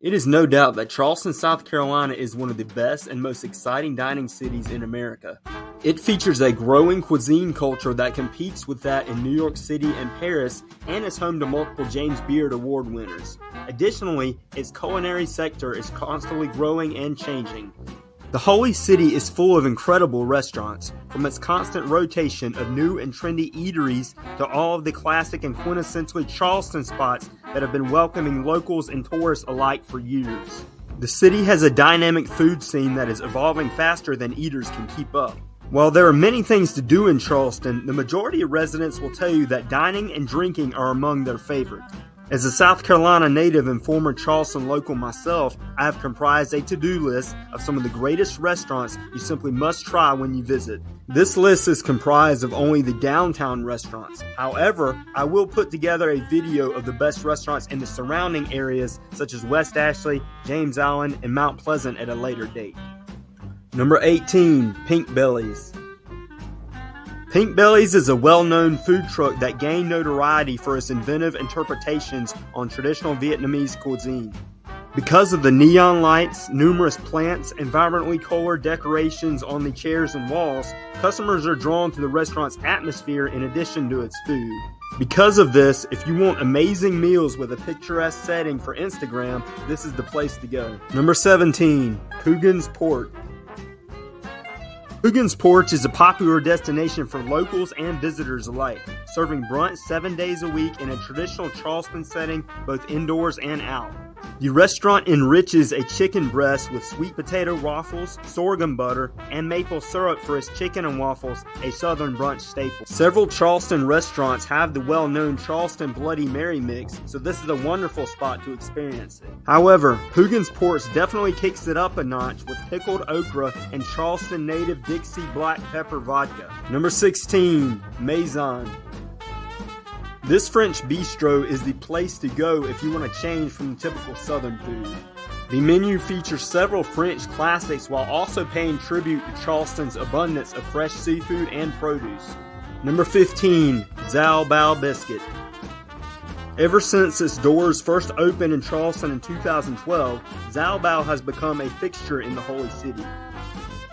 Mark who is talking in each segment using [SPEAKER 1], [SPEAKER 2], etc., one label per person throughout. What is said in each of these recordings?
[SPEAKER 1] It is no doubt that Charleston, South Carolina is one of the best and most exciting dining cities in America. It features a growing cuisine culture that competes with that in New York City and Paris, and is home to multiple James Beard Award winners. Additionally, its culinary sector is constantly growing and changing. The Holy City is full of incredible restaurants, from its constant rotation of new and trendy eateries to all of the classic and quintessentially Charleston spots that have been welcoming locals and tourists alike for years. The city has a dynamic food scene that is evolving faster than eaters can keep up. While there are many things to do in Charleston, the majority of residents will tell you that dining and drinking are among their favorites. As a South Carolina native and former Charleston local myself, I have comprised a to-do list of some of the greatest restaurants you simply must try when you visit. This list is comprised of only the downtown restaurants. However, I will put together a video of the best restaurants in the surrounding areas such as West Ashley, James Island, and Mount Pleasant at a later date. Number 18, Pink Belly's. Pink Belly's is a well-known food truck that gained notoriety for its inventive interpretations on traditional Vietnamese cuisine. Because of the neon lights, numerous plants, and vibrantly colored decorations on the chairs and walls, customers are drawn to the restaurant's atmosphere in addition to its food. Because of this, if you want amazing meals with a picturesque setting for Instagram, this is the place to go. Number 17, Hogans Port. Hogans Port is a popular destination for locals and visitors alike, serving brunch 7 days a week in a traditional Charleston setting, both indoors and out. The restaurant enriches a chicken breast with sweet potato waffles, sorghum butter, and maple syrup for its chicken and waffles, a southern brunch staple. Several Charleston restaurants have the well-known Charleston Bloody Mary mix, so this is a wonderful spot to experience it. However, Hogans Port definitely kicks it up a notch with pickled okra and Charleston native Dixie black pepper vodka. Number 16, Maison. This French bistro is the place to go if you want to change from the typical southern food. The menu features several French classics while also paying tribute to Charleston's abundance of fresh seafood and produce. Number 15, Zaobao Biscuit. Ever since its doors first opened in Charleston in 2012, Zaobao has become a fixture in the Holy City.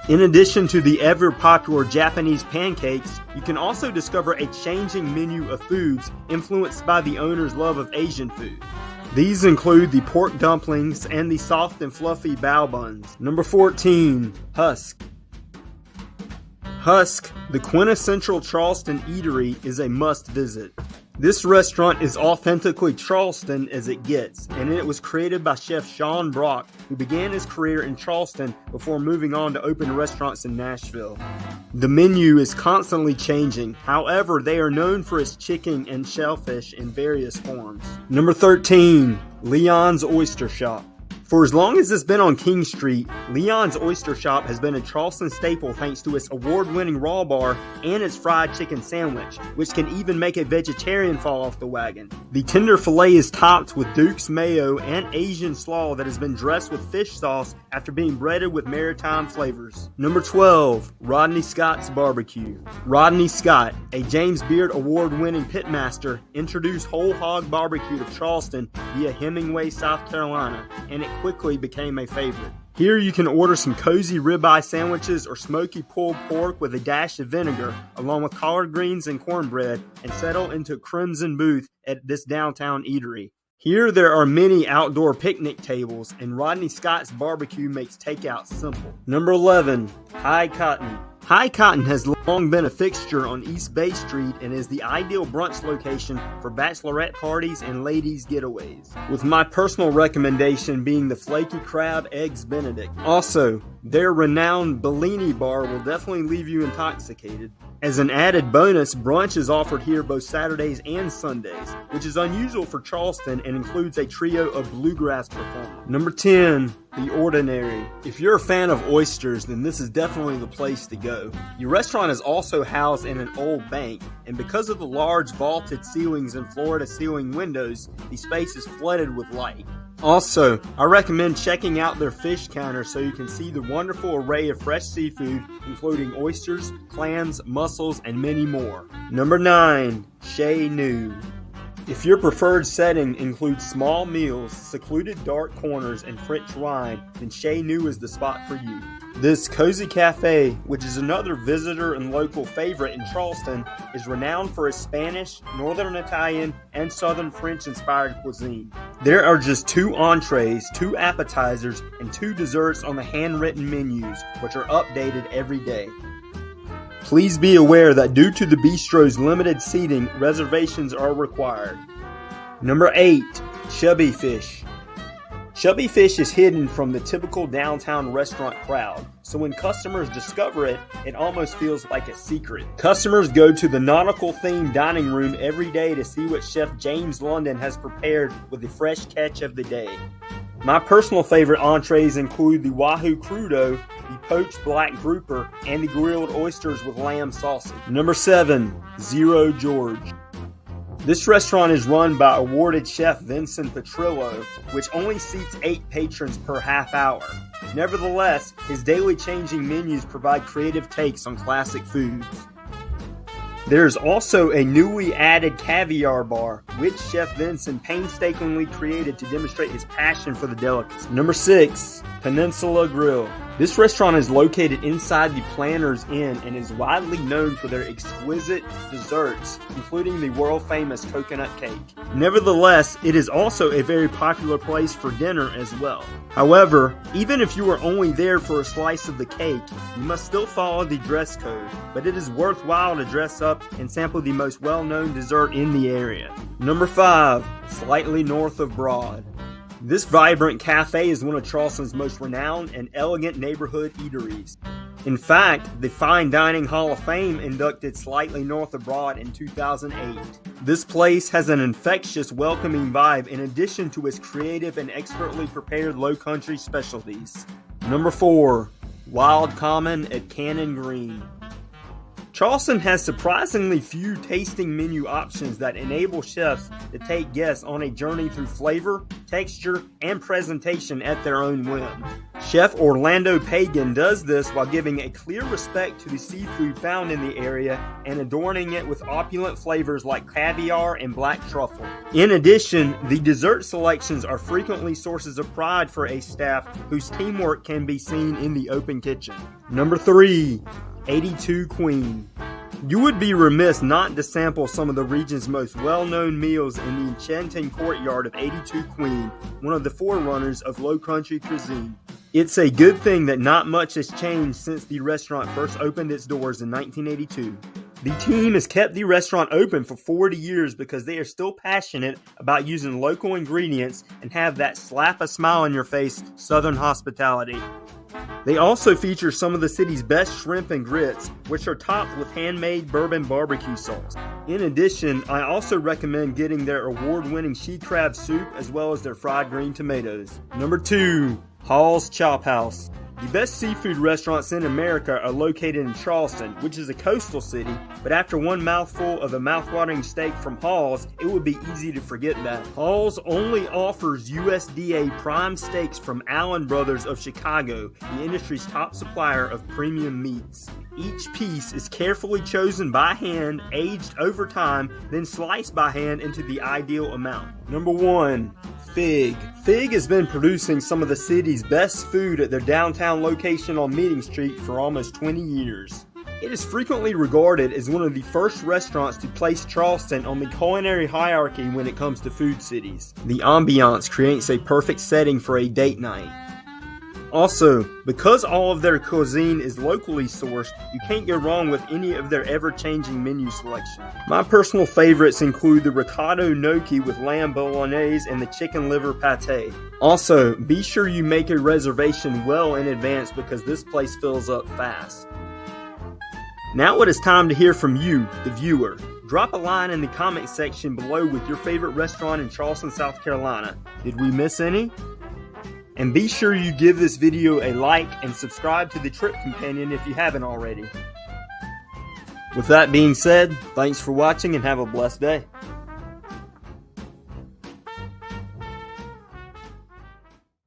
[SPEAKER 1] In addition to the ever-popular Japanese pancakes, you can also discover a changing menu of foods influenced by the owner's love of Asian food. These include the pork dumplings and the soft and fluffy bao buns. Number 14, Husk. Husk, the quintessential Charleston eatery, is a must-visit. This restaurant is authentically Charleston as it gets, and it was created by Chef Sean Brock, who began his career in Charleston before moving on to open restaurants in Nashville. The menu is constantly changing, however, they are known for its chicken and shellfish in various forms. Number 13, Leon's Oyster Shop. For as long as it's been on King Street, Leon's Oyster Shop has been a Charleston staple thanks to its award-winning raw bar and its fried chicken sandwich, which can even make a vegetarian fall off the wagon. The tender filet is topped with Duke's mayo and Asian slaw that has been dressed with fish sauce after being breaded with maritime flavors. Number 12, Rodney Scott's Barbecue. Rodney Scott, a James Beard Award-winning pitmaster, introduced whole hog barbecue to Charleston via Hemingway, South Carolina, and it quickly became a favorite. Here you can order some cozy ribeye sandwiches or smoky pulled pork with a dash of vinegar, along with collard greens and cornbread, and settle into a crimson booth at this downtown eatery. Here there are many outdoor picnic tables, and Rodney Scott's Barbecue makes takeout simple. Number 11, High Cotton. High Cotton has long been a fixture on East Bay Street and is the ideal brunch location for bachelorette parties and ladies' getaways, with my personal recommendation being the Flaky Crab Eggs Benedict. Also, their renowned Bellini bar will definitely leave you intoxicated. As an added bonus, brunch is offered here both Saturdays and Sundays, which is unusual for Charleston and includes a trio of bluegrass performers. Number 10, The Ordinary. If you're a fan of oysters, then this is definitely the place to go. The restaurant is also housed in an old bank, and because of the large vaulted ceilings and floor-to-ceiling windows, the space is flooded with light. Also, I recommend checking out their fish counter so you can see the wonderful array of fresh seafood, including oysters, clams, mussels, and many more. Number 9, Chez Nous. If your preferred setting includes small meals, secluded dark corners, and French wine, then Chez Nous is the spot for you. This cozy cafe, which is another visitor and local favorite in Charleston, is renowned for its Spanish, Northern Italian, and Southern French-inspired cuisine. There are just 2 entrees, 2 appetizers, and 2 desserts on the handwritten menus, which are updated every day. Please be aware that due to the bistro's limited seating, reservations are required. Number 8. Chubby Fish. Chubby Fish is hidden from the typical downtown restaurant crowd, so when customers discover it, it almost feels like a secret. Customers go to the nautical-themed dining room every day to see what Chef James London has prepared with the fresh catch of the day. My personal favorite entrees include the Wahoo Crudo, the poached black grouper, and the grilled oysters with lamb sausage. Number 7. Zero George. This restaurant is run by awarded chef Vincent Petrillo, which only seats 8 patrons per half hour. Nevertheless, his daily changing menus provide creative takes on classic foods. There is also a newly added caviar bar, which Chef Vincent painstakingly created to demonstrate his passion for the delicacy. Number 6. Peninsula Grill. This restaurant is located inside the Planters Inn and is widely known for their exquisite desserts, including the world-famous coconut cake. Nevertheless, it is also a very popular place for dinner as well. However, even if you are only there for a slice of the cake, you must still follow the dress code, but it is worthwhile to dress up and sample the most well-known dessert in the area. Number 5. Slightly north of Broad. This vibrant cafe is one of Charleston's most renowned and elegant neighborhood eateries. In fact, the Fine Dining Hall of Fame inducted Slightly North of Broad in 2008. This place has an infectious, welcoming vibe in addition to its creative and expertly prepared low-country specialties. Number 4. Wild Common at Cannon Green. Charleston has surprisingly few tasting menu options that enable chefs to take guests on a journey through flavor, texture, and presentation at their own whim. Chef Orlando Pagan does this while giving a clear respect to the seafood found in the area and adorning it with opulent flavors like caviar and black truffle. In addition, the dessert selections are frequently sources of pride for a staff whose teamwork can be seen in the open kitchen. Number 3. 82 Queen. You would be remiss not to sample some of the region's most well-known meals in the enchanting courtyard of 82 Queen, one of the forerunners of low-country cuisine. It's a good thing that not much has changed since the restaurant first opened its doors in 1982. The team has kept the restaurant open for 40 years because they are still passionate about using local ingredients and have that slap a smile on your face Southern hospitality. They also feature some of the city's best shrimp and grits, which are topped with handmade bourbon barbecue sauce. In addition, I also recommend getting their award-winning she crab soup as well as their fried green tomatoes. Number 2. Hall's Chop House. The best seafood restaurants in America are located in Charleston, which is a coastal city, but after one mouthful of a mouthwatering steak from Hall's, it would be easy to forget that. Hall's only offers USDA prime steaks from Allen Brothers of Chicago, the industry's top supplier of premium meats. Each piece is carefully chosen by hand, aged over time, then sliced by hand into the ideal amount. Number 1. Fig. Fig has been producing some of the city's best food at their downtown location on Meeting Street for almost 20 years. It is frequently regarded as one of the first restaurants to place Charleston on the culinary hierarchy when it comes to food cities. The ambiance creates a perfect setting for a date night. Also, because all of their cuisine is locally sourced, you can't go wrong with any of their ever-changing menu selection. My personal favorites include the ricotta gnocchi with lamb bolognese and the chicken liver pate. Also, be sure you make a reservation well in advance because this place fills up fast. Now it is time to hear from you, the viewer. Drop a line in the comment section below with your favorite restaurant in Charleston, South Carolina. Did we miss any? And be sure you give this video a like and subscribe to the Trip Companion if you haven't already. With that being said, thanks for watching and have a blessed day.